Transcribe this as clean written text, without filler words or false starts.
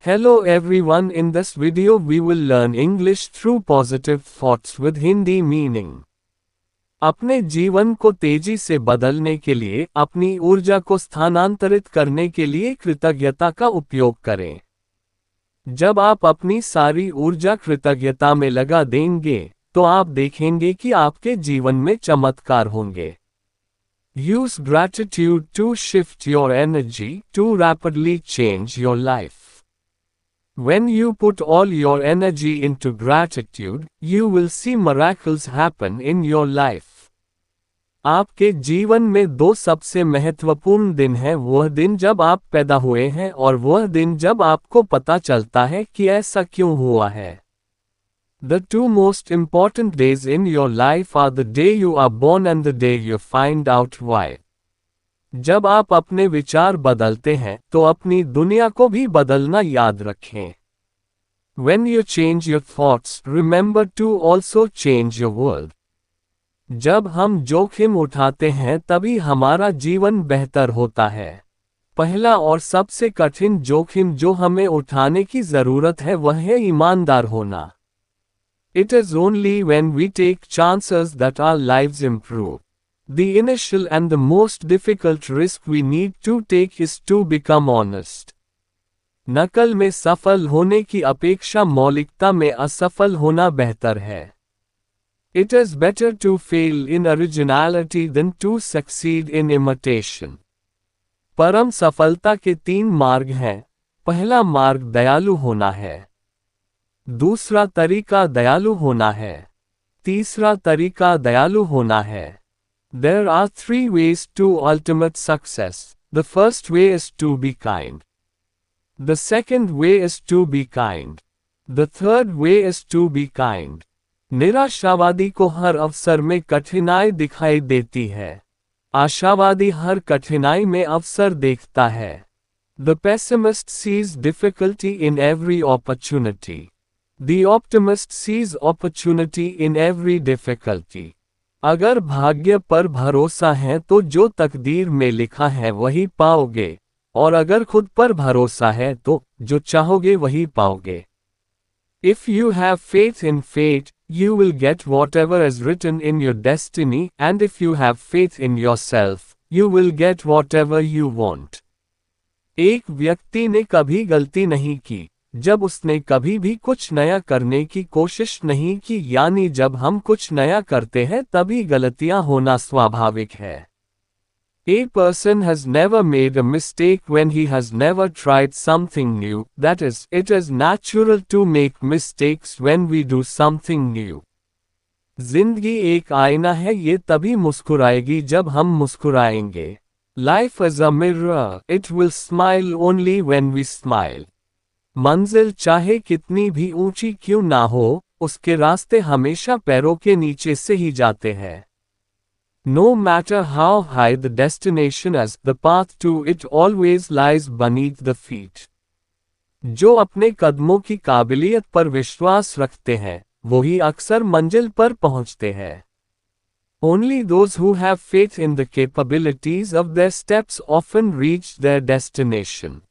Hello everyone, in this video we will learn English through positive thoughts with Hindi meaning. अपने जीवन को तेजी से बदलने के लिए, अपनी ऊर्जा को स्थानांतरित करने के लिए कृतज्ञता का उपयोग करें। जब आप अपनी सारी ऊर्जा कृतज्ञता में लगा देंगे, तो आप देखेंगे कि आपके जीवन में चमत्कार होंगे। Use gratitude to shift your energy to rapidly change your life. When you put all your energy into gratitude, you will see miracles happen in your life. आपके जीवन में दो सबसे महत्वपूर्ण दिन हैं, वह दिन जब आप पैदा हुए हैं और वह दिन जब आपको पता चलता है कि ऐसा क्यों हुआ है। The two most important days in your life are the day you are born and the day you find out why. जब आप अपने विचार बदलते हैं, तो अपनी दुनिया को भी बदलना याद रखें। When you change your thoughts, remember to also change your world. जब हम जोखिम उठाते हैं तभी हमारा जीवन बेहतर होता है। पहला और सबसे कठिन जोखिम जो हमें उठाने की जरूरत है वह है ईमानदार होना। It is only when we take chances that our lives improve. The initial and the most difficult risk we need to take is to become honest. नकल में सफल होने की अपेक्षा मौलिकता में असफल होना बेहतर है। It is better to fail in originality than to succeed in imitation. परम सफलता के 3 मार्ग हैं। पहला मार्ग दयालु होना है। दूसरा तरीका दयालु होना है। तीसरा तरीका दयालु होना है। There are 3 ways to ultimate success. The first way is to be kind. The second way is to be kind. The third way is to be kind. निराशावादी को हर अवसर में कठिनाई दिखाई देती है। आशावादी हर कठिनाई में अवसर देखता है। The pessimist sees difficulty in every opportunity. The optimist sees opportunity in every difficulty. अगर भाग्य पर भरोसा है तो जो तकदीर में लिखा है वही पाओगे, और अगर खुद पर भरोसा है तो जो चाहोगे वही पाओगे। If you have faith in fate, you will get whatever is written in your destiny, and if you have faith in yourself, you will get whatever you want. एक व्यक्ति ने कभी गलती नहीं की जब उसने कभी भी कुछ नया करने की कोशिश नहीं की, यानी जब हम कुछ नया करते हैं तभी गलतियां होना स्वाभाविक है। A person has never made a mistake when he has never tried something new, that is, it is natural to make mistakes when we do something new. जिंदगी एक आईना है, ये तभी मुस्कुराएगी जब हम मुस्कुराएंगे। Life is a mirror, it will smile only when we smile. मंजिल चाहे कितनी भी ऊंची क्यों ना हो, उसके रास्ते हमेशा पैरों के नीचे से ही जाते हैं। No matter how high the destination is, the path to it always lies beneath the feet. जो अपने कदमों की काबिलियत पर विश्वास रखते हैं, वही अक्सर मंजिल पर पहुंचते हैं। Only those who have faith in the capabilities of their steps often reach their destination.